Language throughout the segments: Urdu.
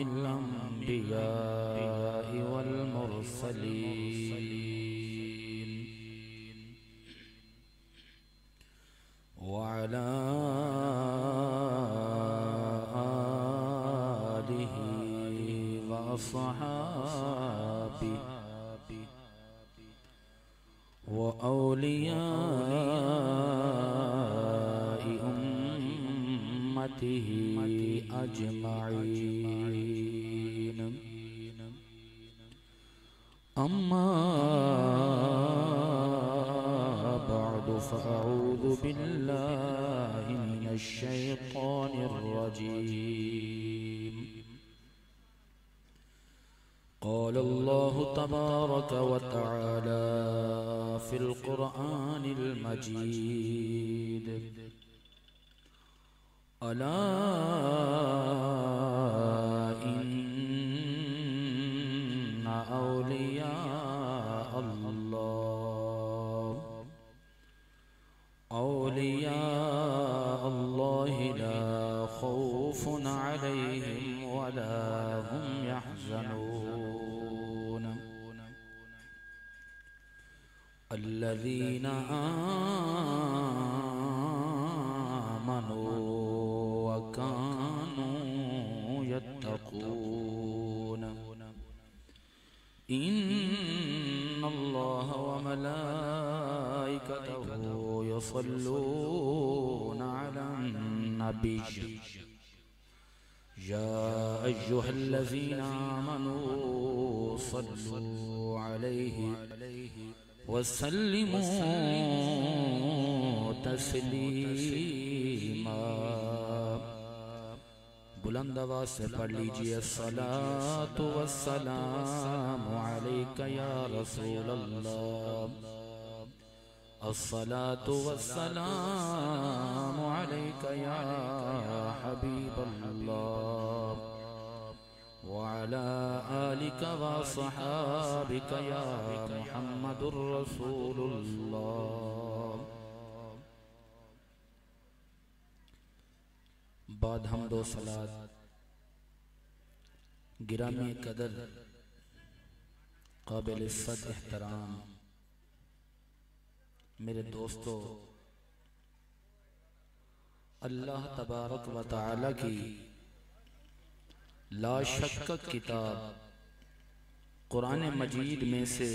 الأنبياء والمرسلين وعلى آله وأصحابه وأولياء أمته أجمعين أما بعد فأعوذ بالله من الشيطان الرجيم قال الله تبارك وتعالى في القرآن المجيد ألا إن أولياء الله لا خوف عليهم ولا هم يحزنون الذين آمنوا وكانوا يتقون إن الله وملائكته يصلون على النبي يا أيها الذين آمنوا صلوا عليه وسلموا تسلیما بلند آواز سے پڑھ لیجئے الصلاة والسلام علیک یا رسول اللہ الصلاة والسلام علیک یا حبیب اللہ وعلى آلك وصحابك يا محمد رسول الله بعد حمد و صلاة گرامی قدر قابل عزت احترام میرے دوستو، اللہ تبارک و تعالی کی لا شک کتاب قرآن مجید میں سے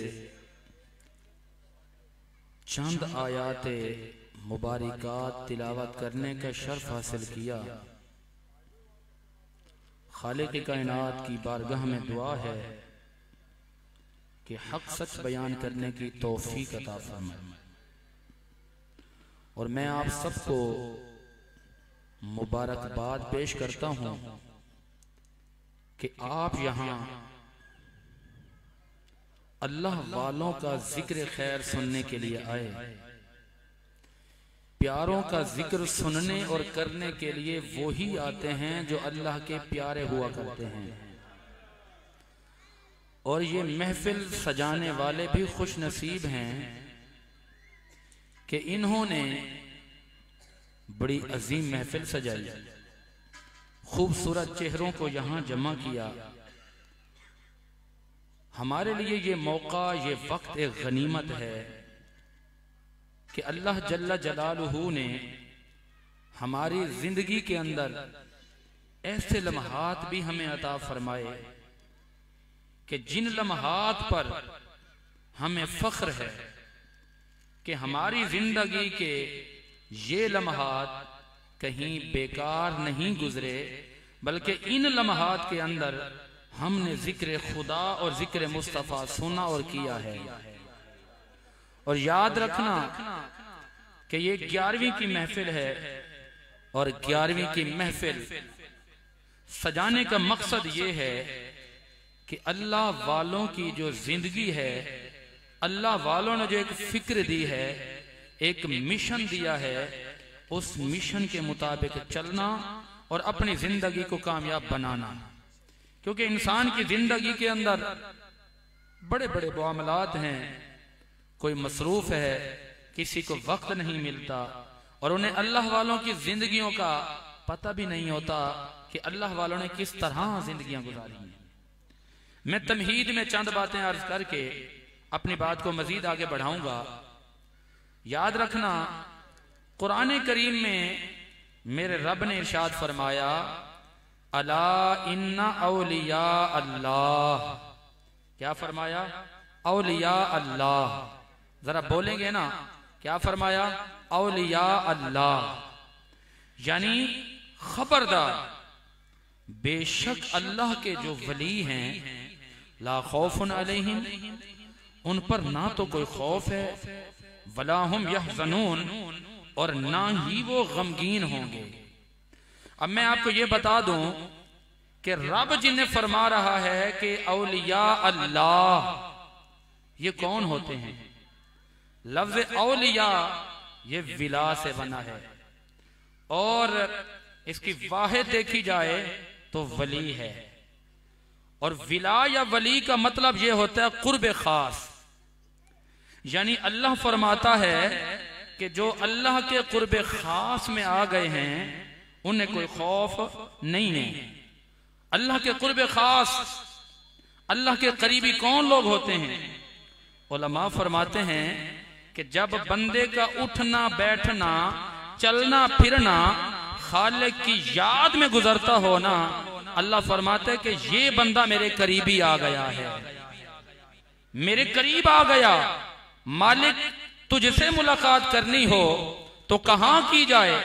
چند آیات مبارکات تلاوت کرنے کا شرف حاصل کیا۔ خالق کائنات کی بارگاہ میں دعا ہے کہ حق سچ بیان کرنے کی توفیق عطا فرمائے، اور میں آپ سب کو مبارکباد پیش کرتا ہوں کہ آپ یہاں اللہ والوں کا ذکر خیر سننے کے لیے آئے، پیاروں کا ذکر سننے اور کرنے کے لیے وہی آتے ہیں جو اللہ کے پیارے ہوا کرتے ہیں، اور یہ محفل سجانے والے بھی خوش نصیب ہیں کہ انہوں نے بڑی عظیم محفل سجائی، خوبصورت چہروں کو یہاں جمع کیا۔ ہمارے لیے یہ موقع، یہ وقت ایک غنیمت ہے کہ اللہ جل جلالہ نے ہماری زندگی کے اندر ایسے لمحات بھی ہمیں عطا فرمائے کہ جن لمحات پر ہمیں فخر ہے کہ ہماری زندگی کے یہ لمحات کہیں بیکار نہیں گزرے، بلکہ ان لمحات کے اندر ہم نے ذکر خدا اور ذکر مصطفیٰ سنا اور کیا ہے۔ اور یاد رکھنا کہ یہ 11ویں کی محفل ہے، اور 11ویں کی محفل سجانے کا مقصد یہ ہے کہ اللہ والوں کی جو زندگی ہے، اللہ والوں نے جو ایک فکر دی ہے، ایک مشن دیا ہے، اس مشن کے مطابق چلنا اور اپنی زندگی کو کامیاب بنانا۔ کیونکہ انسان کی زندگی کے اندر بڑے بڑے معاملات ہیں، کوئی مصروف ہے، کسی کو وقت نہیں ملتا، اور انہیں اللہ والوں کی زندگیوں کا پتہ بھی نہیں ہوتا کہ اللہ والوں نے کس طرح زندگیاں گزاری ہیں۔ میں تمہید میں چند باتیں عرض کر کے اپنی بات کو مزید آگے بڑھاؤں گا۔ یاد رکھنا، قرآن کریم میں میرے رب نے ارشاد فرمایا الا ان اولیاء اللہ، کیا فرمایا؟ اولیاء اللہ۔ ذرا بولیں گے نا، کیا فرمایا؟ اولیاء اللہ، یعنی خبردار، بے شک اللہ کے جو ولی ہیں لا خوف علیہم، ان پر نہ تو کوئی خوف ہے، ولا ہم یحزنون، اور نہ ہی وہ غمگین ہوں گے۔ اب میں آپ کو یہ بتا دوں کہ رب جنہیں فرما رہا ہے کہ اولیاء اللہ، یہ کون ہوتے ہیں؟ لفظ اولیاء یہ ولا سے بنا ہے، اور اس کی واحد دیکھی جائے تو ولی ہے، اور ولا یا ولی کا مطلب یہ ہوتا ہے قرب خاص، یعنی اللہ فرماتا ہے کہ جو اللہ کے قرب خاص میں آ گئے ہیں انہیں کوئی خوف نہیں ہے۔ اللہ کے قرب خاص، اللہ کے قریبی کون لوگ ہوتے ہیں؟ علماء فرماتے ہیں کہ جب بندے کا اٹھنا بیٹھنا چلنا پھرنا خالق کی یاد میں گزرتا ہونا، اللہ فرماتے ہیں کہ یہ بندہ میرے قریبی آ گیا ہے، میرے قریب آ گیا۔ مالک تجھ سے ملاقات کرنی ہو تو کہاں کی جائے؟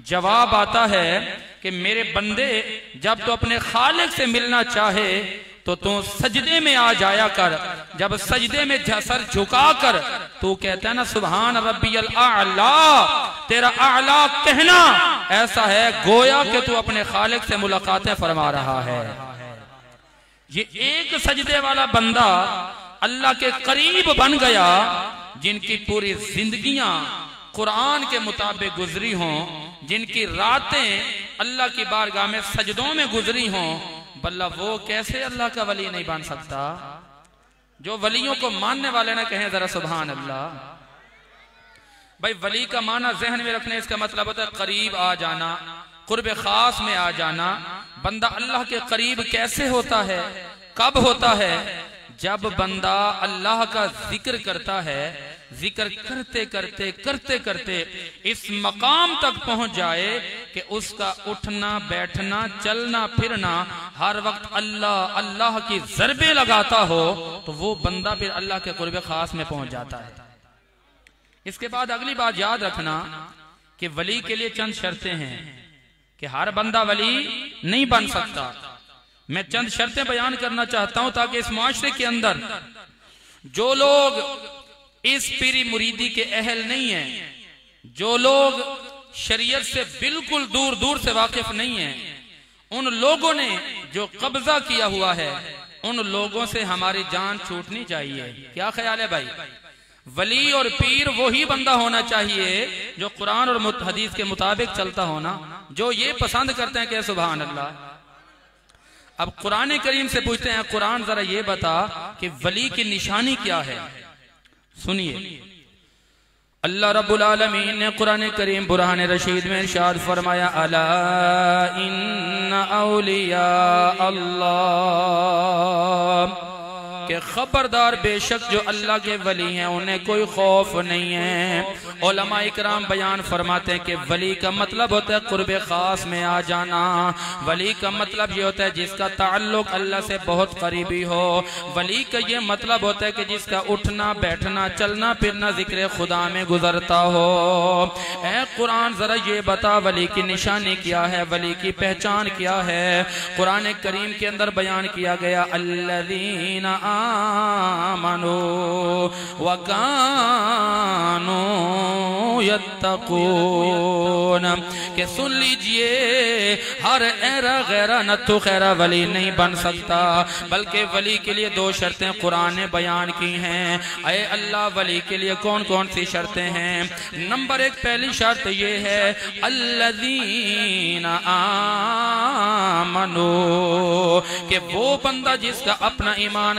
جواب آتا ہے کہ میرے بندے جب تو اپنے خالق سے ملنا چاہے تو سجدے میں آ جایا کر، جب سجدے میں سر جھکا کر تو کہتا ہے نا سبحان ربی الاعلی، تیرا اعلی کہنا ایسا ہے گویا کہ تو اپنے خالق سے ملاقاتیں فرما رہا ہے۔ یہ ایک سجدے والا بندہ اللہ کے قریب بن گیا، جن کی پوری زندگیاں قرآن کے مطابق گزری ہوں، جن کی راتیں اللہ کی بارگاہ میں سجدوں میں گزری ہوں، بلہ وہ کیسے اللہ کا ولی نہیں بن سکتا؟ جو ولیوں کو ماننے والے نہ کہیں ذرا سبحان اللہ۔ بھائی ولی کا معنی ذہن میں رکھنے، اس کا مطلب ہوتا ہے قریب آ جانا، قرب خاص میں آ جانا۔ بندہ اللہ کے قریب کیسے ہوتا ہے؟ کب ہوتا ہے؟ جب بندہ اللہ کا ذکر کرتا ہے، ذکر کرتے کرتے کرتے کرتے اس مقام تک پہنچ جائے کہ اس کا اٹھنا بیٹھنا چلنا پھرنا ہر وقت اللہ اللہ کی ضربیں لگاتا ہو، تو وہ بندہ پھر اللہ کے قرب خاص میں پہنچ جاتا ہے۔ اس کے بعد اگلی بات یاد رکھنا کہ ولی کے لیے چند شرطیں ہیں، کہ ہر بندہ ولی نہیں بن سکتا۔ میں چند شرطیں بیان کرنا چاہتا ہوں تاکہ اس معاشرے کے اندر جو لوگ اس پیری مریدی کے اہل نہیں ہیں، جو لوگ شریعت سے بالکل دور دور سے واقف نہیں ہیں، ان لوگوں نے جو قبضہ کیا ہوا ہے ان لوگوں سے ہماری جان چھوٹنی چاہیے۔ کیا خیال ہے بھائی؟ ولی اور پیر وہی بندہ ہونا چاہیے جو قرآن اور حدیث کے مطابق چلتا ہونا، جو یہ پسند کرتے ہیں کہ سبحان اللہ۔ اب قرآن کریم سے پوچھتے ہیں قرآن ذرا یہ بتا کہ ولی کی نشانی کیا ہے؟ سنیے، اللہ رب العالمین نے قرآن کریم برہان رشید میں ارشاد فرمایا الا ان اولیاء اللہ، کہ خبردار بے شک جو اللہ کے ولی ہیں انہیں کوئی خوف نہیں ہے۔ علماء اکرام بیان فرماتے ہیں کہ ولی کا مطلب ہوتا ہے قرب خاص میں آ جانا، ولی کا مطلب یہ ہوتا ہے جس کا تعلق اللہ سے بہت قریبی ہو، ولی کا یہ مطلب ہوتا ہے کہ جس کا اٹھنا بیٹھنا چلنا پھرنا ذکر خدا میں گزرتا ہو۔ اے قرآن ذرا یہ بتا ولی کی نشانی کیا ہے، ولی کی پہچان کیا ہے؟ قرآن کریم کے اندر بیان کیا گیا الذین آمنوا وکانوا یتقون، کہ سن لیجئے ہر ایرا غیرہ نتو خیرہ ولی نہیں بن سکتا، بلکہ ولی کے لیے دو شرطیں قرآن نے بیان کی ہیں۔ اے اللہ ولی کے لیے کون کون سی شرطیں ہیں؟ نمبر ایک پہلی شرط یہ ہے الذین آمنوا، کہ وہ بندہ جس کا اپنا ایمان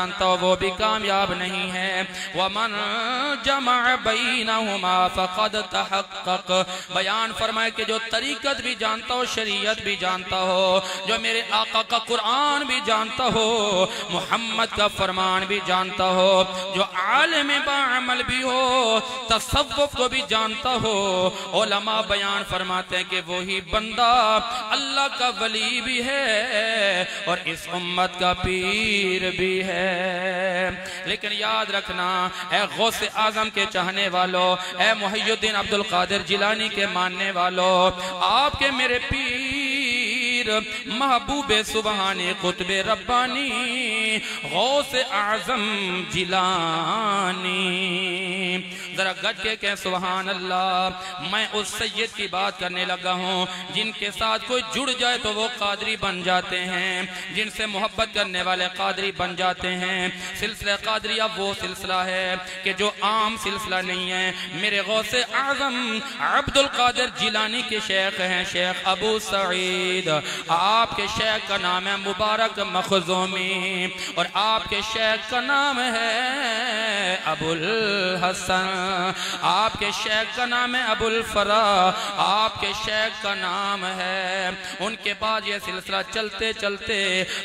جانتا ہو وہ بھی کامیاب نہیں ہے. وَمَنْ جَمَعَ بَيْنَهُمَا فَقَدْ تَحَقَّقَ. بیان فرمائے کہ جو طریقت بھی جانتا ہو, شریعت بھی جانتا ہو, جو میرے آقا کا قرآن بھی جانتا ہو, محمد کا فرمان بھی جانتا ہو, جو عالم باعمل بھی ہو, تصوف کو بھی جانتا ہو. علماء بیان فرماتے ہیں کہ وہی بندہ اللہ کا ولی بھی ہے اور اس امت کا پیر بھی ہے. لیکن یاد رکھنا اے غوث اعظم کے چاہنے والوں, اے محی الدین عبد القادر جیلانی کے ماننے والوں, آپ کے میرے پیر محبوب سبحانی قطب ربانی غوث اعظم جیلانی, ذرا گج کے کہیں سبحان اللہ. میں اس سید کی بات کرنے لگا ہوں جن کے ساتھ کوئی جڑ جائے تو وہ قادری بن جاتے ہیں, جن سے محبت کرنے والے قادری بن جاتے ہیں. سلسلہ قادریہ وہ سلسلہ ہے کہ جو عام سلسلہ نہیں ہے. میرے غوث اعظم عبد القادر جیلانی کے شیخ ہیں شیخ ابو سعید. آپ کے شیخ کا نام ہے مبارک مخزومی اور آپ کے شیخ کا نام ہے ابو الحسن. آپ کے شیخ کا نام ہے ابو الفرا, آپ کے شیخ کا نام ہے. ان کے بعد یہ سلسلہ چلتے چلتے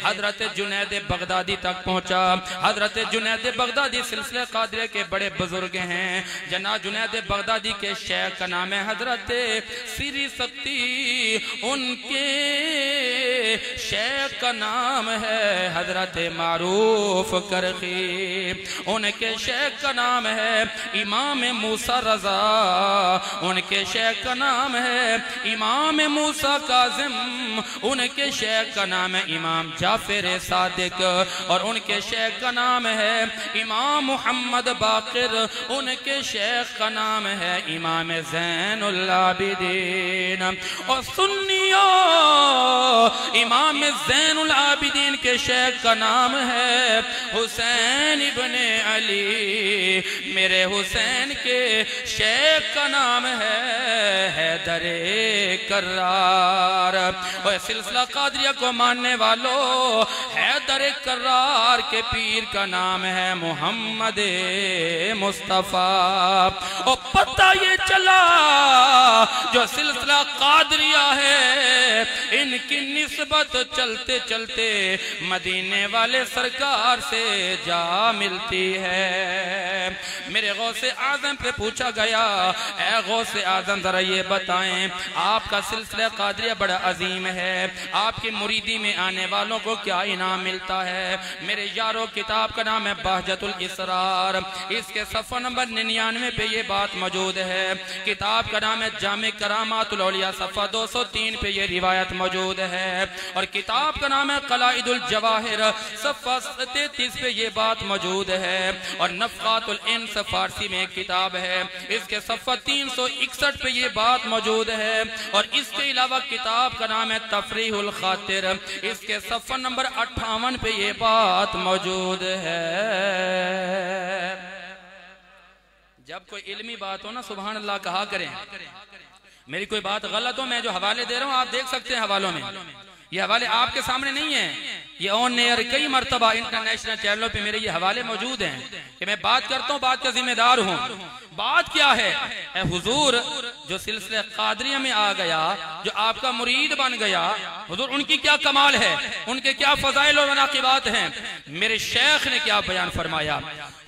حضرت جنید بغدادی تک پہنچا. حضرت جنید بغدادی سلسلہ قادریہ کے بڑے بزرگ ہیں. جناب جنید بغدادی کے شیخ کا نام ہے حضرت سری سکتی, ان کے شیخ کا نام ہے حضرت معروف کرخی, ان کے شیخ کا نام ہے امام موسیٰ رضا, ان کے شیخ کا نام ہے امام موسیٰ کاظم, ان کے شیخ کا نام ہے امام جعفر صادق, اور ان کے شیخ کا نام ہے امام محمد باقر, ان کے شیخ کا نام ہے امام زین العابدین. اور سنیوں امام زین العابدین کے شیخ کا نام ہے حسین ابن علی, میرے حسین کے شیخ کا نام ہے حیدر کرار. اور سلسلہ قادریہ کو ماننے والوں حیدر کرار کے پیر کا نام ہے محمد مصطفیٰ. اور پتہ یہ چلا جو سلسلہ قادریہ ہے ان کی نسبت چلتے چلتے مدینے والے سرکار سے جا ملتی ہے. میرے غوث اعظم پہ پوچھا گیا اے غوث اعظم ذرا یہ بتائیں آپ کا سلسلہ قادریہ بڑا عظیم ہے, آپ کی مریدی میں آنے والوں کو کیا انعام ملتا ہے؟ میرے یارو کتاب کا نام ہے بہجت الاسرار, اس کے صفحہ نمبر 99 پہ یہ بات موجود ہے. کتاب کا نام ہے جامع کرامات الاولیاء, صفحہ 203 پہ یہ روایت موجود ہے. اور کتاب کا نام ہے قلائد الجواہر, صفحہ 33 پہ یہ بات موجود ہے. اور نفقات الانس فارسی میں ایک کتاب ہے, اس کے صفحہ 361 پہ یہ بات موجود ہے. اور اس کے علاوہ کتاب کا نام ہے تفریح الخاطر, اس کے صفحہ نمبر 58 پہ یہ بات موجود ہے. جب کوئی علمی بات ہو نا سبحان اللہ کہا کریں. میری کوئی بات غلط ہو, میں جو حوالے دے رہا ہوں آپ دیکھ سکتے ہیں حوالوں میں, یہ حوالے آپ کے سامنے نہیں ہیں, یہ آن ایئر کئی مرتبہ انٹرنیشنل چینلوں پہ میرے یہ حوالے موجود ہیں کہ میں بات کرتا ہوں, بات کا ذمہ دار ہوں. بات کیا ہے اے حضور جو سلسلہ قادریہ میں آ گیا, جو آپ کا مرید بن گیا, حضور ان کی کیا کمال ہے, ان کے کیا فضائل اور مناقبات ہیں. میرے شیخ نے کیا بیان فرمایا,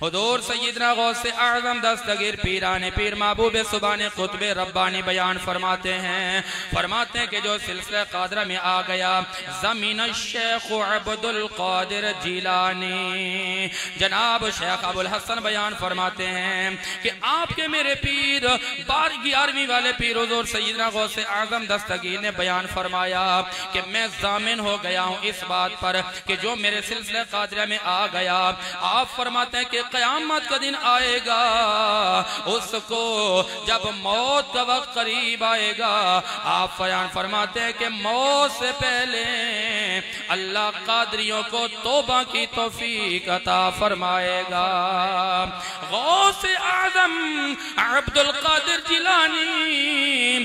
حضور سیدنا غوث اعظم دستگیر پیران پیر محبوب سبحانی قطب ربانی بیان فرماتے ہیں کہ جو سلسلہ قادرہ میں آ گیا زمین الشیخ عبد القادر جیلانی, جناب شیخ ابو الحسن بیان فرماتے ہیں کہ آپ کے میرے پیر 11ویں والے پیر حضور سیدنا غوث اعظم دستگیر نے بیان فرمایا کہ میں ضامن ہو گیا ہوں اس بات پر کہ جو میرے سلسلہ قادرہ میں آ گیا, آپ فرماتے ہیں کہ قیامت کا دن آئے گا, اس کو جب موت کا وقت قریب آئے گا, آپ بیان فرماتے ہیں کہ موت سے پہلے اللہ قادریوں کو توبہ کی توفیق عطا فرمائے گا. غوث اعظم عبد القادر جیلانی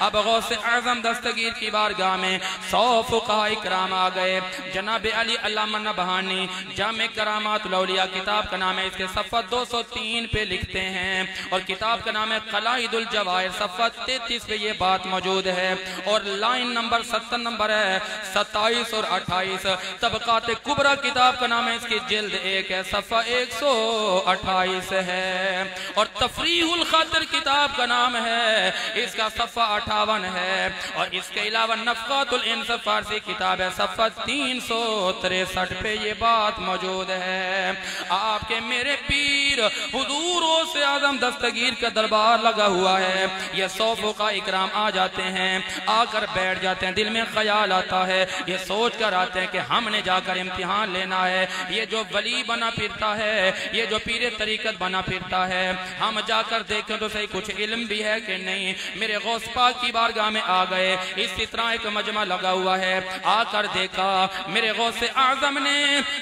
اب غوث اعظم دستگیر کی بارگاہ میں 100 فقہاء اکرام آ گئے. جناب علی علامہ نبہانی جامع کرامات الاولیاء کتاب کا نام ہے, اس کے صفحہ 203 پہ لکھتے ہیں, اور کتاب کا نام ہے قلائد الجواہر, صفحہ 33 پہ یہ بات موجود ہے, اور لائن نمبر 70 نمبر ہے 27 اور 28. طبقات کبرا کتاب کا نام ہے, اس کی جلد 1 ہے, صفحہ 128 ہے, اور تفریح الخاطر کتاب کا نام ہے, اس کا صفحہ 58 ہے, اور اس کے علاوہ نفقات الانس فارسی کتاب ہے, صفحہ 363 پہ یہ بات موجود ہے. آپ کے میرے پیر حضور غوث اعظم دستگیر کا دربار لگا ہوا ہے. یہ 100 فقہاء اکرام آ جاتے ہیں, آ کر بیٹھ جاتے ہیں, دل میں خیال آتا ہے, یہ سوچ کر آتے ہیں کہ ہم نے جا کر امتحان لینا ہے. یہ جو ولی بنا پھرتا ہے, یہ جو پیر طریقت بنا پھرتا ہے, ہم جا کر دیکھیں تو صحیح کچھ علم بھی ہے کہ نہیں. میرے غوث پاک کی بارگاہ میں آ گئے, اسی طرح ایک مجمع لگا ہوا ہے, آ کر دیکھا میرے غوث اعظم نے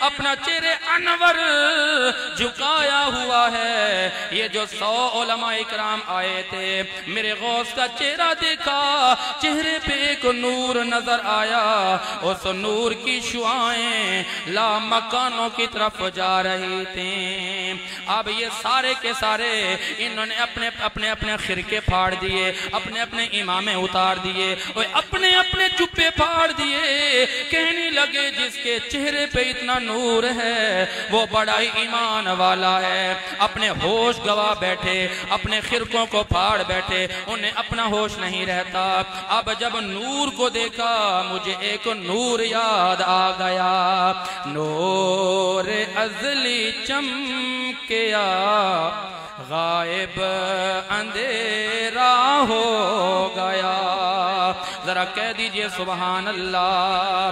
اپنا چہرے انور جھکایا ہوا ہے. یہ جو 100 علماء اکرام آئے تھے, میرے غوث کا چہرہ دیکھا, چہرے پہ ایک نور نظر آیا, اس نور کی شعائیں لا مکانوں کی طرف جا رہی تھیں. اب یہ سارے کے سارے انہوں نے اپنے اپنے خرقے پھاڑ دیے, اپنے اپنے امامے اتار دیے, اور اپنے اپنے جبے پھاڑ دیے. کہنے لگے جس کے چہرے پہ اتنا نور ہے وہ بڑا ہی ایمان والا ہے. اپنے ہوش گوا بیٹھے, اپنے خرقوں کو پھاڑ بیٹھے, انہیں اپنا ہوش نہیں رہتا. اب جب نور کو دیکھا مجھے ایک نور یاد آ گیا, نور ازلی چمکیا غائب اندھیرا ہو گیا. ذرا کہہ دیجئے سبحان اللہ.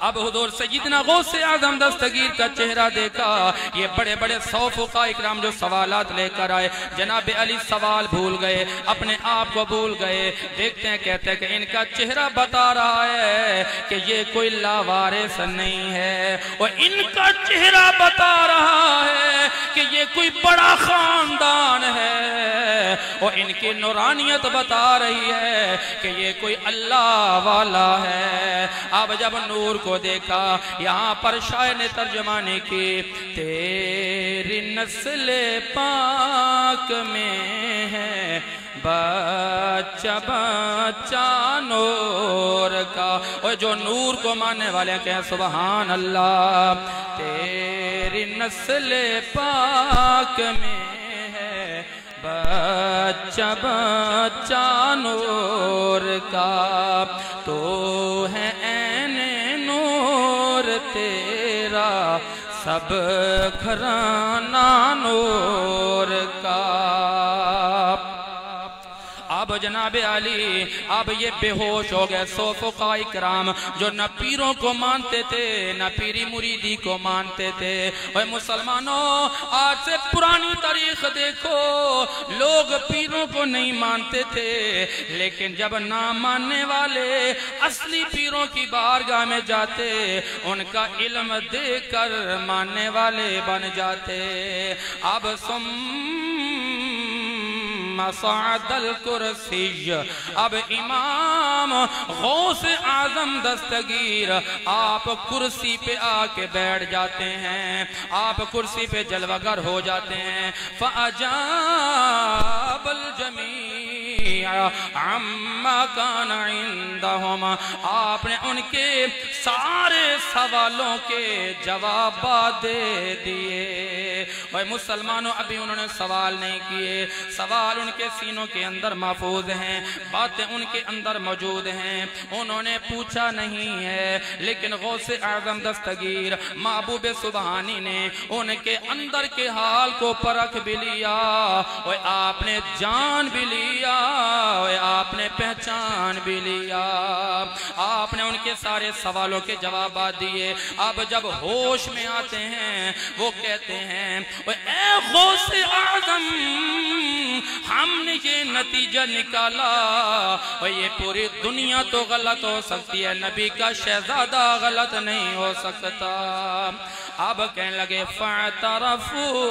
اب حضور سیدنا غوث اعظم دستگیر کا چہرہ دیکھا, یہ بڑے بڑے 100 فقہاء اکرام جو سوالات لے کر آئے, جناب علی سوال بھول گئے, اپنے آپ کو بھول گئے. دیکھتے ہیں, کہتے ہیں کہ ان کا چہرہ بتا رہا ہے کہ یہ کوئی لاوارث نہیں ہے, اور ان کا چہرہ بتا رہا ہے کہ یہ کوئی بڑا خاندان ہے, اور ان کی نورانیت بتا رہی ہے کہ یہ کوئی اللہ والا ہے. اب جب نور کو دیکھا, یہاں پر شاعر نے ترجمانی کی, تیری نسل پاک میں ہے بچہ بچہ نور کا. اور جو نور کو ماننے والے کہیں سبحان اللہ. تیری نسل پاک میں ہے بچہ بچہ نور کا, تو ہے تیرا سب گھرانہ نور کا. اب جناب علی اب یہ بے ہوش ہو گئے. 100 فقہاء اکرام جو نہ پیروں کو مانتے تھے نہ پیری مریدی کو مانتے تھے. اے مسلمانوں, آج سے پرانی تاریخ دیکھو, لوگ پیروں کو نہیں مانتے تھے, لیکن جب نہ ماننے والے اصلی پیروں کی بارگاہ میں جاتے, ان کا علم دیکھ کر ماننے والے بن جاتے. اب صعد الکرسی, اب امام غوث اعظم دستگیر آپ کرسی پہ آ کے بیٹھ جاتے ہیں, آپ کرسی پہ جلوگر ہو جاتے ہیں. فَأَجَابَ الْجَمِيعَ عَمَّا كَانَ عِنْدَهُمْ, آپ نے ان کے سارے سوالوں کے جوابات دے دیے. اور مسلمانوں, ابھی انہوں نے سوال نہیں کیے, سوال ان کے سینوں کے اندر محفوظ ہیں, باتیں ان کے اندر موجود ہیں, انہوں نے پوچھا نہیں ہے. لیکن غوث اعظم دستگیر محبوب سبحانی نے ان کے اندر کے حال کو پرکھ بھی لیا, اور آپ نے جان بھی لیا, اور آپ نے پہچان بھی لیا. آپ نے ان کے سارے سوالوں کے جوابات دیے. اب جب ہوش میں آتے ہیں وہ کہتے ہیں, اے غوث اعظم, ہم نے یہ نتیجہ نکالا, اور یہ پوری دنیا تو غلط ہو سکتی ہے, نبی کا شہزادہ غلط نہیں ہو سکتا. اب کہنے لگے فَاعْتَرَفُوا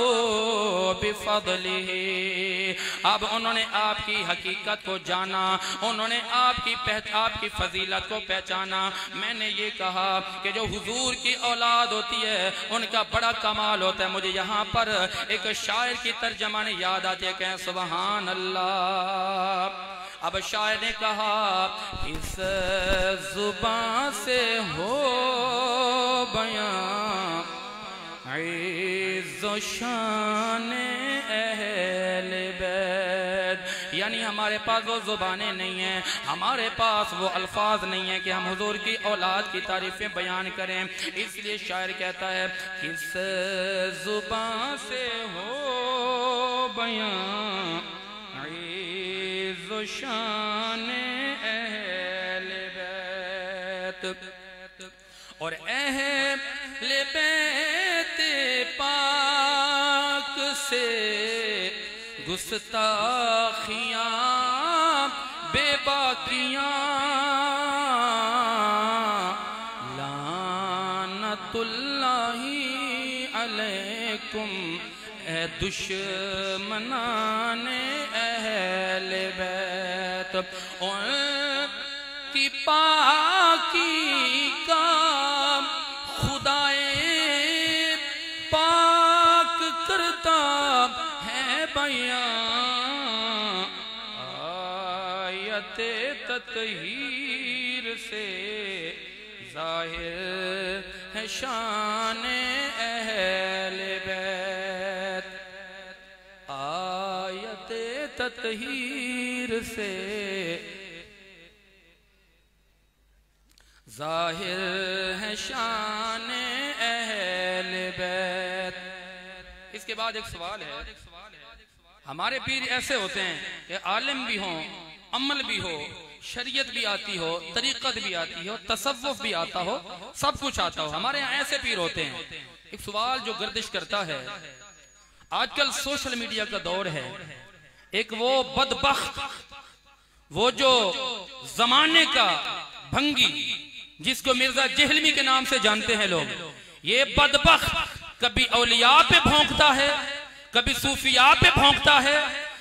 بفضلہ۔ اب انہوں نے آپ کی حقیقت کو جانا، انہوں نے آپ کی فضیلت کو پہچانا۔ میں نے یہ کہا کہ جو حضور کی اولاد ہوتی ہے ان کا بڑا کمال ہوتا ہے۔ مجھے یہاں پر ایک شاعر کی ترجمانی یاد آتی ہے، کہیں سبحان اللہ۔ اب شاعر نے کہا اس زبان سے ہو بیان عز و شان اہل بیت، یعنی ہمارے پاس وہ زبانیں نہیں ہیں، ہمارے پاس وہ الفاظ نہیں ہیں کہ ہم حضور کی اولاد کی تعریفیں بیان کریں۔ اس لیے شاعر کہتا ہے کس زبان سے ہو بیان عز و شان اہل بیت، اور اہل بیت پاک سے گستاخیاں بے باکیاں لعنت اللہ علیکم اے دشمنان اہل بیت۔ ان کی پاکی کا خدائے پاک کرتا ہے بیان، آیت تطہیر سے ظاہر ہے شان اہل بیت، آیت تطہیر سے ظاہر ہے شان اہل بیت۔ اس کے بعد ایک سوال ہے، ہمارے پیر ایسے ہوتے ہیں کہ عالم بھی ہوں، عمل بھی ہو، شریعت بھی آتی ہو، طریقت بھی آتی ہو، تصوف بھی آتا ہو، سب کچھ آتا ہو، ہمارے یہاں ایسے پیر ہوتے ہیں۔ ایک سوال جو گردش کرتا ہے، آج کل سوشل میڈیا کا دور ہے، ایک وہ بدبخت، وہ جو زمانے کا بھنگی جس کو مرزا جہلمی کے نام سے جانتے ہیں لوگ، یہ بدبخت کبھی اولیاء پہ بھونکتا ہے، کبھی صوفیاء پہ بھونکتا ہے،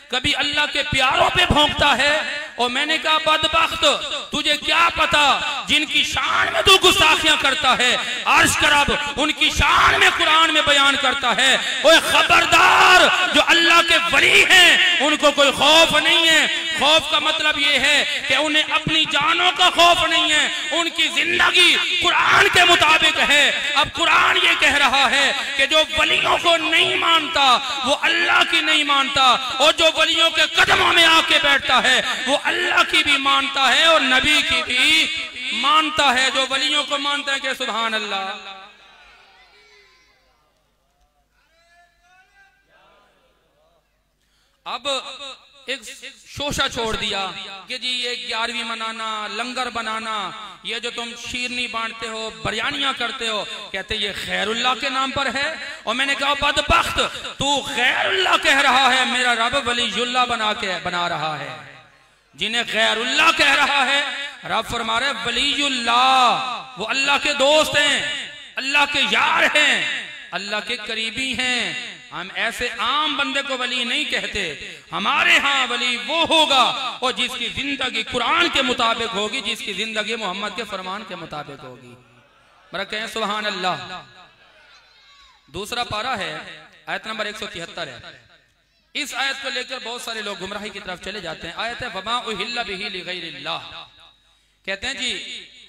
کبھی اللہ کے پیاروں پہ بھونکتا ہے۔ اور میں نے کہا بدبخت تجھے کیا پتا جن کی شان میں تو گستاخیاں کرتا ہے، عرش کرب ان کی شان میں قرآن میں بیان کرتا ہے۔ اوہ خبردار، جو اللہ کے ولی ہیں ان کو کوئی خوف نہیں ہے۔ خوف کا مطلب یہ ہے کہ انہیں اپنی جانوں کا خوف نہیں ہے، ان کی زندگی قرآن کے مطابق ہے۔ اب قرآن یہ کہہ رہا ہے کہ جو ولیوں کو نہیں مانتا وہ اللہ کی نہیں مانتا، اور جو ولیوں کے قدموں میں آ کے بیٹھتا ہے وہ اللہ کی بھی مانتا ہے اور نبی کی بھی مانتا ہے۔ جو ولیوں کو مانتا ہے کہ سبحان اللہ۔ اب ایک شوشہ چھوڑ دیا کہ جی یہ 11ویں منانا، لنگر بنانا، یہ جو تم شیرنی بانٹتے ہو، بریانیاں کرتے ہو، کہتے یہ خیر اللہ کے نام پر ہے۔ اور میں نے کہا بدبخت تو خیر اللہ کہہ رہا ہے، میرا رب ولی اللہ بنا رہا ہے۔ جنہیں غیر اللہ کہہ رہا ہے، رب فرما رہے ولی اللہ، وہ اللہ کے دوست ہیں، اللہ کے یار ہیں، اللہ کے قریبی ہیں۔ ہم ایسے عام بندے کو ولی نہیں کہتے، ہمارے ہاں ولی وہ ہوگا اور جس کی زندگی قرآن کے مطابق ہوگی، جس کی زندگی محمد کے فرمان کے مطابق ہوگی۔ مرا کہیں سبحان اللہ۔ دوسرا پارہ ہے، آیت نمبر 173 ہے۔ اس آیت کو لے کر بہت سارے لوگ گمراہی کی طرف چلے جاتے ہیں۔ آیت ہے وَمَا أُحِلَّ بِهِ لِغَيْرِ اللَّهِ، کہتے ہیں جی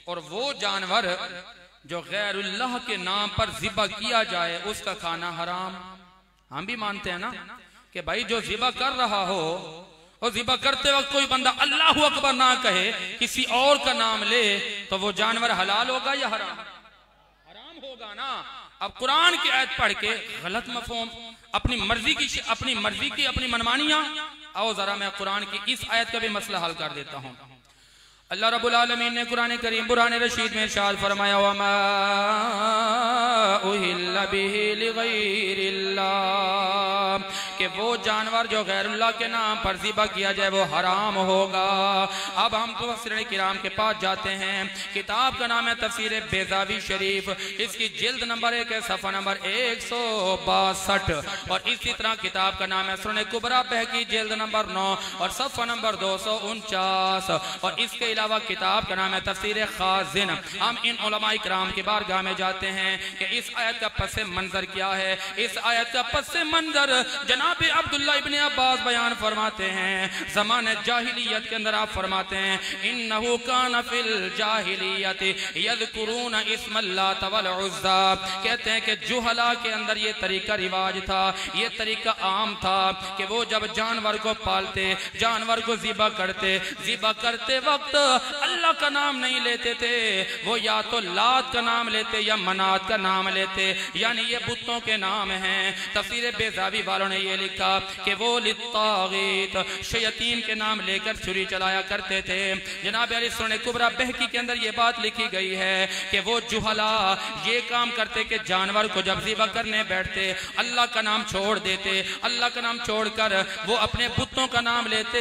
اور وہ جانور جو غیر اللہ کے نام پر ذبح کیا جائے اس کا کھانا حرام۔ ہم بھی مانتے ہیں نا کہ بھائی جو ذبح کر رہا ہو اور ذبح کرتے وقت کوئی بندہ اللہ اکبر نہ کہے، کسی اور کا نام لے، تو وہ جانور حلال ہوگا یا حرام؟ حرام ہوگا نا۔ اب قرآن کی آیت پڑھ کے غلط مفہوم، اپنی مرضی کی اپنی منمانیاں، آؤ ذرا میں قرآن کی اس آیت کا بھی مسئلہ حل کر دیتا ہوں۔ اللہ رب العالمین نے قرآن کریم برہان رشید میں ارشاد فرمایا وَمَا أُحِلَّ بِهِ لِغَيْرِ اللَّهِ، کہ وہ جانور جو غیر اللہ کے نام پر ذبح کیا جائے وہ حرام ہوگا۔ اب ہم مفسرین کرام کے پاس جاتے ہیں، کتاب کا نام ہے تفسیر بیضاوی شریف، اس کی جلد نمبر 1 ہے، صفحہ نمبر 162، اور اسی طرح کتاب کا نام ہے سنن کبریٰ بہقی، جلد نمبر 9 اور صفحہ نمبر 249، اور اس کے علاوہ کتاب کا نام ہے تفسیر خازن۔ ہم ان علماء کرام کی بارگاہ میں جاتے ہیں کہ اس آیت کا پس منظر کیا ہے۔ اس آیت کا پس منظر جناب عبداللہ ابن عباس بیان فرماتے ہیں، زمانہ جاہلیت کے اندر آپ فرماتے ہیں انہو کان فی الجاہلیت یذکرون اسم اللہ والعزا، کہتے ہیں کہ جہلا کے اندر یہ طریقہ رواج تھا، یہ طریقہ عام تھا کہ وہ جب جانور کو پالتے، جانور کو ذبح کرتے وقت اللہ کا نام نہیں لیتے تھے، وہ یا تو لات کا نام لیتے یا منات کا نام لیتے، یعنی یہ بتوں کے نام ہیں۔ تفسیر بیضاوی والوں نے یہ لکھا کہ وہ للطاغیت، شیاطین کے نام لے کر چھری چلایا کرتے تھے۔ جناب علی سنن کبریٰ بہقی کے اندر یہ بات لکھی گئی ہے کہ وہ جہلا یہ کام کرتے کہ جانور کو جب ذبح کرنے بیٹھتے اللہ کا نام چھوڑ دیتے، اللہ کا نام چھوڑ کر وہ اپنے بتوں کا نام لیتے۔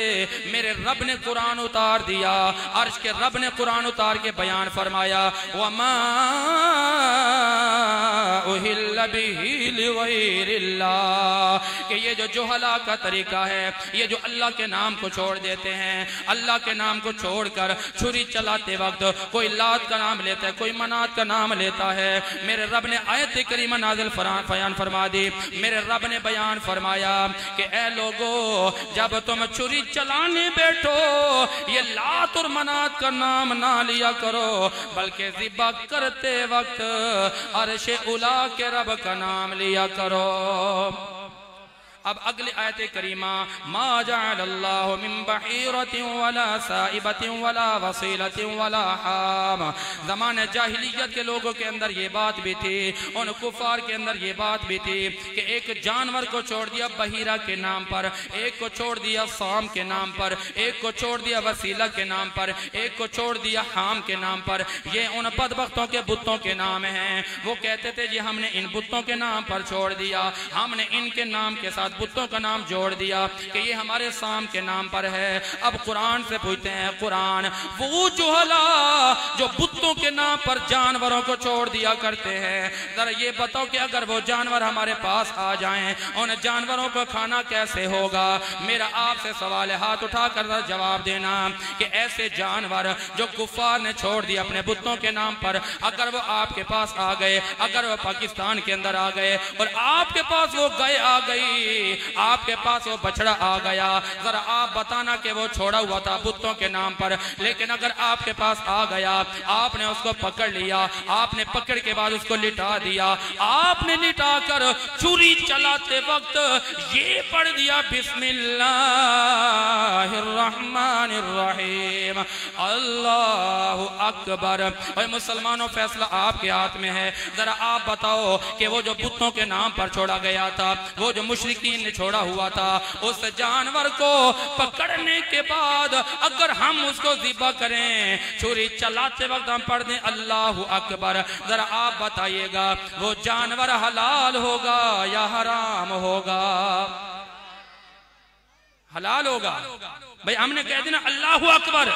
میرے رب نے قرآن اتار دیا، عرش کے رب نے قرآن اتار کے بیان فرمایا وَمَا أُهِلَّ بِهِ لِغَيْرِ اللَّهِ، کہ یہ جو جہلا کا طریقہ ہے، یہ جو اللہ کے نام کو چھوڑ دیتے ہیں، اللہ کے نام کو چھوڑ کر چھری چلاتے وقت کوئی لات کا نام لیتا ہے، کوئی منات کا نام لیتا ہے۔ میرے رب نے آیت کریمہ نازل بیان فرما دی، میرے رب نے بیان فرمایا کہ اے لوگو جب تم چھری چلانے بیٹھو یہ لات اور منات کا نام نہ لیا کرو، بلکہ ذبح کرتے وقت عرش اولا کے رب کا نام لیا کرو۔ اب اگلی آیت کریمہ ما جعل اللہ من بحیرت ولا سائبت ولا وصیلت ولا حام، زمانہ جاہلیت کے لوگوں کے اندر یہ بات بھی تھی، ان کفار کے اندر یہ بات بھی تھی کہ ایک جانور کو چھوڑ دیا بحیرہ کے نام پر، ایک کو چھوڑ دیا صام کے نام پر، ایک کو چھوڑ دیا وسیلہ کے نام پر، ایک کو چھوڑ دیا حام کے نام پر، یہ ان بدبختوں کے بتوں کے نام ہیں۔ وہ کہتے تھے جی ہم نے ان بتوں کے نام پر چھوڑ دیا، ہم نے ان کے نام کے ساتھ بتوں کا نام جوڑ دیا کہ یہ ہمارے سام کے نام پر ہے۔ اب قرآن سے پوچھتے ہیں قرآن وہ جہلا جو بتوں کے نام پر جانوروں کو چھوڑ دیا کرتے ہیں، ذرا یہ بتاؤ کہ اگر وہ جانور ہمارے پاس آ جائیں ان جانوروں کو کھانا کیسے ہوگا؟ میرا آپ سے سوال ہے، ہاتھ اٹھا کر جواب دینا کہ ایسے جانور جو کفار نے چھوڑ دیا اپنے بتوں کے نام پر، اگر وہ آپ کے پاس آ گئے، اگر وہ پاکستان کے اندر آ گئے اور آپ کے پاس وہ گائے آ گئی، آپ کے پاس وہ بچڑا آ گیا، ذرا آپ بتانا کہ وہ چھوڑا ہوا تھا بتوں کے نام پر، لیکن اگر آپ کے پاس آ گیا، آپ نے اس کو پکڑ لیا، آپ نے پکڑ کے بعد اس کو لٹا دیا، آپ نے لٹا کر چھری چلاتے وقت یہ پڑھ دیا بسم اللہ الرحمن الرحیم اللہ اکبر۔ اے مسلمانوں فیصلہ آپ کے ہاتھ میں ہے، ذرا آپ بتاؤ کہ وہ جو بتوں کے نام پر چھوڑا گیا تھا، وہ جو مشرکین نے چھوڑا ہوا تھا، اس جانور کو پکڑنے کے بعد اگر ہم اس کو ذبح کریں، چھری چلاتے وقت ہم پڑھ دیں اللہ اکبر، ذرا آپ بتائیے گا وہ جانور حلال ہوگا یا حرام ہوگا؟ حلال ہوگا۔ بھئی ہم نے کہہ دینا اللہ اکبر،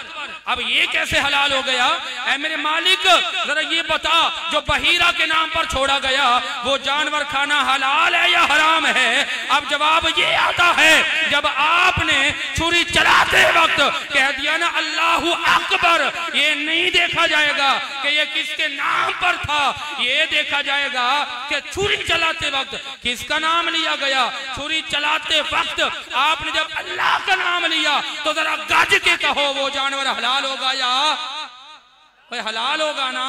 اب یہ کیسے حلال ہو گیا؟ اے میرے مالک ذرا یہ بتا جو بحیرہ کے نام پر چھوڑا گیا وہ جانور کھانا حلال ہے یا حرام ہے؟ اب جواب یہ آتا ہے جب آپ نے چھری چلاتے وقت کہہ دیا نا اللہ اکبر، یہ نہیں دیکھا جائے گا کہ یہ کس کے نام پر تھا، یہ دیکھا جائے گا کہ چھری چلاتے وقت کس کا نام لیا گیا۔ چھری چلاتے وقت آپ نے جب اللہ کا نام لیا تو ذرا گاج کے کہو وہ جانور حلال ہوگا یا حلال ہوگا نا؟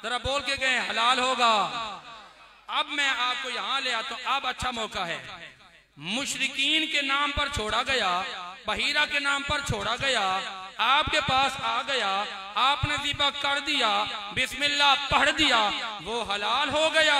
ذرا بول کے گئے حلال ہوگا۔ اب میں آپ کو یہاں لے آتا ہوں، اب اچھا موقع ہے۔ مشرکین کے نام پر چھوڑا گیا، بحیرہ کے نام پر چھوڑا گیا، آپ کے پاس آ گیا، آپ نے ذبح کر دیا، بسم اللہ پڑھ دیا، وہ حلال ہو گیا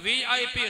VIP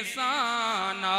ihsana,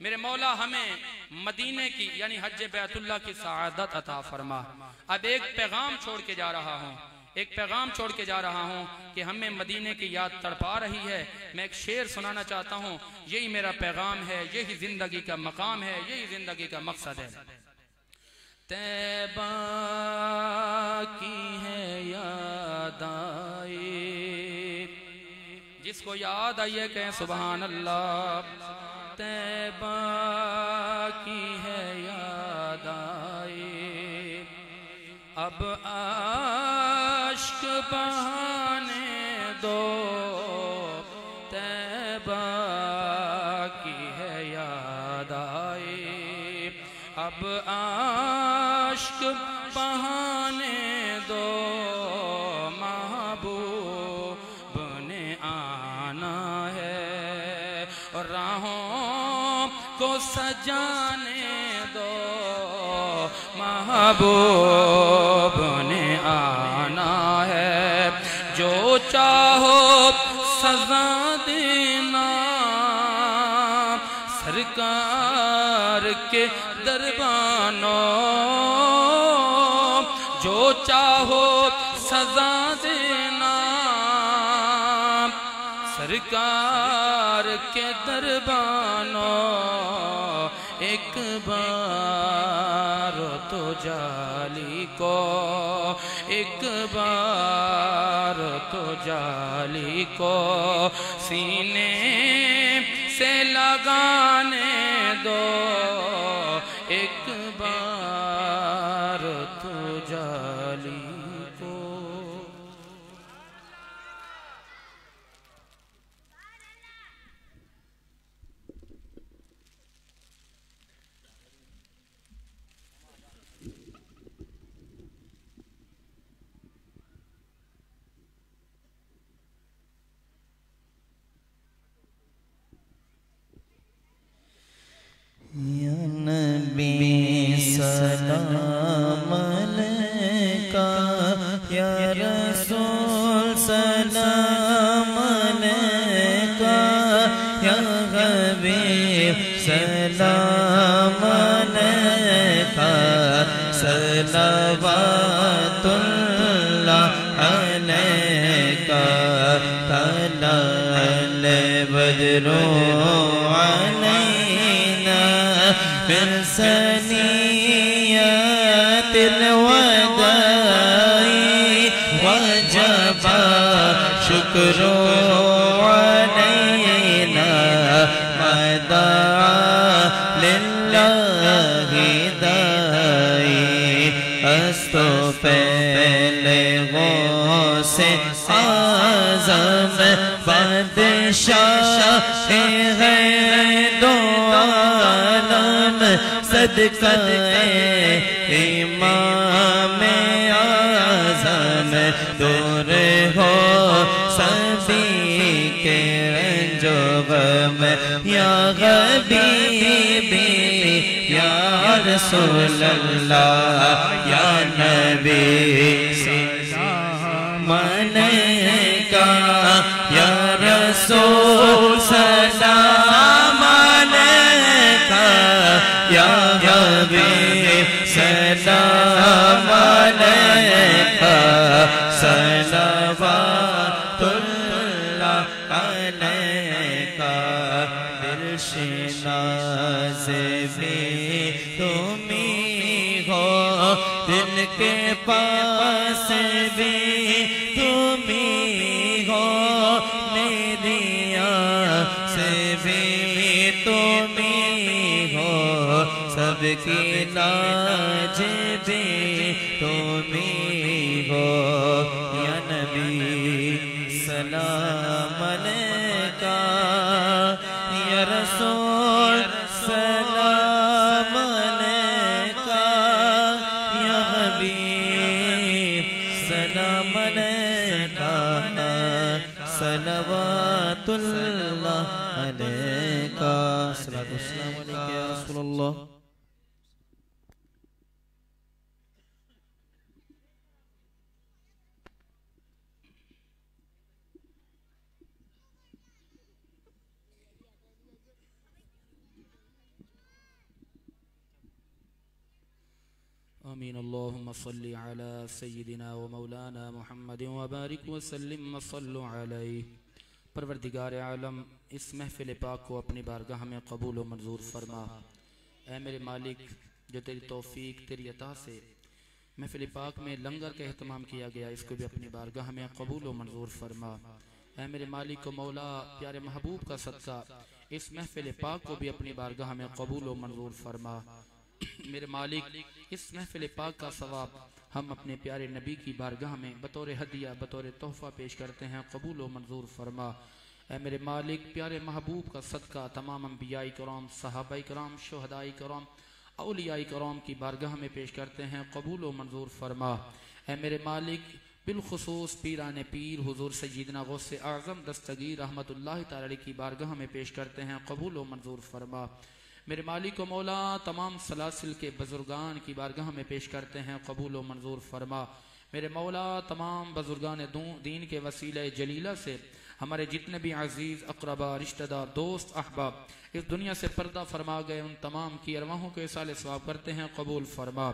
میرے مولا ہمیں مدینے کی یعنی حج بیت اللہ کی سعادت عطا فرما۔ اب ایک پیغام چھوڑ کے جا رہا ہوں، ایک پیغام چھوڑ کے جا رہا ہوں کہ ہمیں مدینے کی یاد تڑپا رہی ہے۔ میں ایک شعر سنانا چاہتا ہوں، یہی میرا پیغام ہے، یہی زندگی کا مقام ہے، یہی زندگی کا مقصد ہے۔ طیبہ کی ہے یاد آئی، جس کو یاد آئیے کہیں سبحان اللہ۔ طیبہ کی ہے یاد آئی، اب اشک بہانے دو۔ طیبہ کی ہے یاد آئی، اب اشک بہانے دو۔ محبوب نے آنا ہے اور راہوں کو سجانے دو۔ محبوب نے آنا ہے، جو چاہو سزا دینا۔ سرکار کے دربانوں، جو چاہو سزا دینا۔ سرکار کے دربانوں، ایک بار تو جالی کو، ایک بار تو جالی کو سینے سے لگانے دو۔ ایک بار تو جالی کو۔ یا نبی سلام علیکہ، یا رسول سلام علیکہ، یا حبیب سلام علیکہ۔ صلوات اللہ علیکہ، طلع البدر من ثنیات الوداع، وجب شکر علینا مدعا للہ داعی۔ استو پہلے غوث اعظم بادشاہ ہے دو عالم، صدقہ امام اعظم دور ہو سبھی کے رنج و غم۔ یا حبیبی یا رسول اللہ، یا نبی سلام علیکہ، یا رسول سلام علیکہ، یا حبیب سلام علیکہ۔ صلوات اللہ علیکہ، دل شناس بھی تمہیں ہو، دل کے پاس بھی تمہیں ہو، میری آنکھ سے بھی تمہیں ہو، سب کی لاج بھی تمہیں ہو۔ یا نبی سلام علیکہ، یا رسول سلام علیکہ، یا حبیب سلام علیکہ۔ صلوات اللہ علیکہ، صلوات والسلام علیکہ یا رسول اللہ۔ آمین اللہم صلی علی سیدنا و مولانا محمد وبارک وسلم وصلو علیہ۔ پروردگار عالم اس محفل پاک کو اپنی بارگاہ میں قبول و منظور فرما۔ اے میرے مالک جو تیری توفیق تیری عطا سے محفل پاک میں لنگر کا اہتمام کیا گیا، اس کو بھی اپنی بارگاہ میں قبول و منظور فرما۔ اے میرے مالک و مولا پیارے محبوب کا صدقہ اس محفل پاک کو بھی اپنی بارگاہ میں قبول و منظور فرما۔ میرے مالک اس محفل پاک کا ثواب ہم اپنے پیارے نبی کی بارگاہ میں بطور ہدیہ بطور تحفہ پیش کرتے ہیں، قبول و منظور فرما۔ اے میرے مالک پیارے محبوب کا صدقہ تمام انبیاء کرام، صحابہ کرام، شہداء کرام، اولیاء کرام کی بارگاہ میں پیش کرتے ہیں، قبول و منظور فرما۔ اے میرے مالک بالخصوص پیران پیر حضور سیدنا غوث اعظم دستگیر رحمت اللہ تعالی کی بارگاہ میں پیش کرتے ہیں، قبول و منظور فرما۔ میرے مالک و مولا تمام سلاسل کے بزرگان کی بارگاہ میں پیش کرتے ہیں، قبول و منظور فرما۔ میرے مولا تمام بزرگان دین کے وسیلہ جلیلہ سے ہمارے جتنے بھی عزیز اقربا رشتہ دار دوست احباب اس دنیا سے پردہ فرما گئے، ان تمام کی ارواحوں کو اصال ثواب کرتے ہیں، قبول فرما۔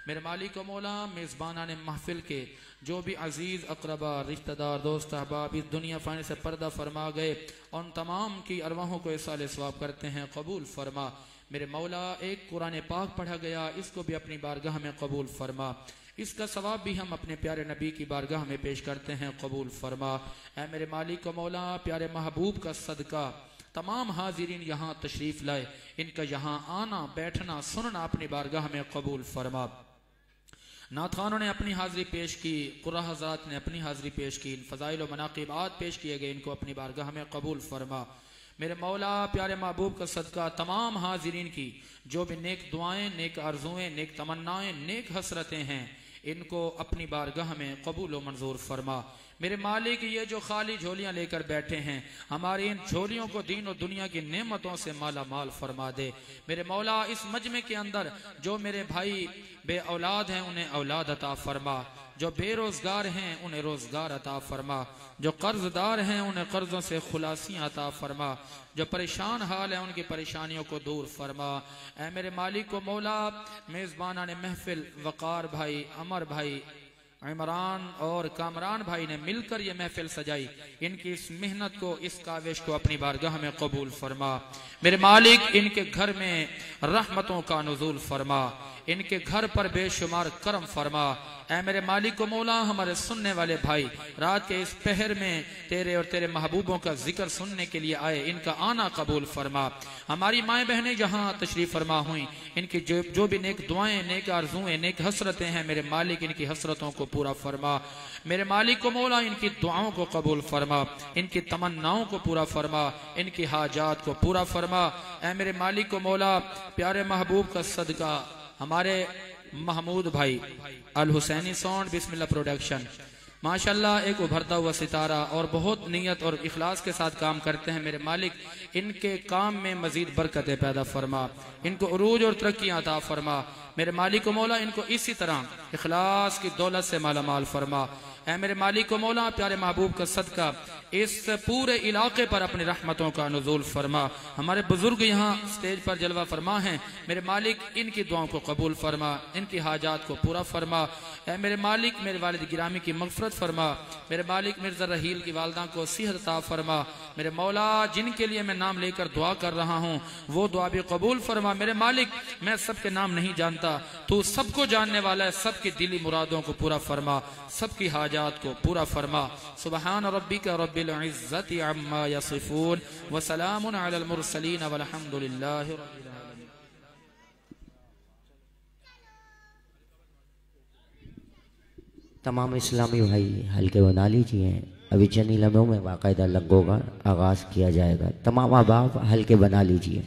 میرے مالک و مولا میزبانان محفل کے جو بھی عزیز اقربا رشتہ دار دوست احباب اس دنیا فانی سے پردہ فرما گئے، ان تمام کی ارواحوں کو اصال ثواب کرتے ہیں، قبول فرما۔ میرے مولا ایک قرآن پاک پڑھا گیا، اس کو بھی اپنی بارگاہ میں قبول فرما، اس کا ثواب بھی ہم اپنے پیارے نبی کی بارگاہ میں پیش کرتے ہیں، قبول فرما۔ اے میرے مالک و مولا پیارے محبوب کا صدقہ تمام حاضرین یہاں تشریف لائے، ان کا یہاں آنا بیٹھنا سننا اپنی بارگاہ میں قبول فرما۔ نعت خوانوں نے اپنی حاضری پیش کی، قرآن حضرات نے اپنی حاضری پیش کی، فضائل و مناقبات پیش کیے گئے، ان کو اپنی بارگاہ میں قبول فرما۔ میرے مولا پیارے محبوب کا صدقہ تمام حاضرین کی جو بھی نیک دعائیں، نیک آرزویں، نیک تمنائیں، نیک حسرتیں ہیں، ان کو اپنی بارگاہ میں قبول و منظور فرما۔ میرے مالک یہ جو خالی جھولیاں لے کر بیٹھے ہیں، ہماری ان جھولیوں کو دین و دنیا کی نعمتوں سے مالا مال فرما دے۔ میرے مولا اس مجمع کے اندر جو میرے بھائی بے اولاد ہیں انہیں اولاد عطا فرما، جو بے روزگار ہیں انہیں روزگار عطا فرما، جو قرض دار ہیں انہیں قرضوں سے خلاصیاں عطا فرما، جو پریشان حال ہیں ان کی پریشانیوں کو دور فرما۔ اے میرے مالک و مولا میزبانان محفل وقار بھائی، عمر بھائی، عمران اور کامران بھائی نے مل کر یہ محفل سجائی، ان کی اس محنت کو اس کاوش کو اپنی بارگاہ میں قبول فرما۔ میرے مالک ان کے گھر میں رحمتوں کا نزول فرما، ان کے گھر پر بے شمار کرم فرما۔ اے میرے مالک و مولا ہمارے سننے والے بھائی رات کے اس پہر میں تیرے اور تیرے محبوبوں کا ذکر سننے کے لیے آئے، ان کا آنا قبول فرما۔ ہماری مائیں بہنیں جہاں تشریف فرما ہوئیں، ان کی جو بھی نیک دعائیں، نیک آرزویں، نیک حسرتیں ہیں، میرے مالک ان کی حسرتوں کو پورا فرما۔ میرے مالک و مولا ان کی دعاؤں کو قبول فرما، ان کی تمناؤں کو پورا فرما، ان کی حاجات کو پورا فرما۔ اے میرے مالک و مولا پیارے محبوب کا صدقہ ہمارے محمود بھائی الحسینی ساؤنڈ بسم اللہ پروڈکشن ماشاءاللہ ایک ابھرتا ہوا ستارہ اور بہت نیت اور اخلاص کے ساتھ کام کرتے ہیں۔ میرے مالک ان کے کام میں مزید برکتیں پیدا فرما، ان کو عروج اور ترقی عطا فرما۔ میرے مالک و مولا ان کو اسی طرح اخلاص کی دولت سے مالا مال فرما۔ اے میرے مالک و مولا پیارے محبوب کا صدقہ اس پورے علاقے پر اپنی رحمتوں کا نزول فرما۔ ہمارے بزرگ یہاں سٹیج پر جلوہ فرما ہیں، میرے مالک ان کی دعاؤں کو قبول فرما، ان کی حاجات کو پورا فرما۔ اے میرے مالک میرے والد گرامی کی مغفرت فرما، میرے مالک مرزا رحیل کی والدہ کو صحت عطا فرما۔ میرے مولا جن کے لیے میں نام لے کر دعا کر رہا ہوں وہ دعا بھی قبول فرما۔ میرے مالک میں سب کے نام نہیں جانتا، تو سب کو جاننے والا ہے، سب کی دلی مرادوں کو پورا فرما، سب کی حاجات کو پورا فرما۔ سبحان ربک رب العزت عما یصفون وسلام علی المرسلین والحمد للہ رب العالمین۔ تمام اسلامی بھائی ہلکے بنا لیجئے، ابھی چند لمحوں میں باقاعدہ لنگوں کا آغاز کیا جائے گا، تمام احباب ہلکے بنا لیجئے۔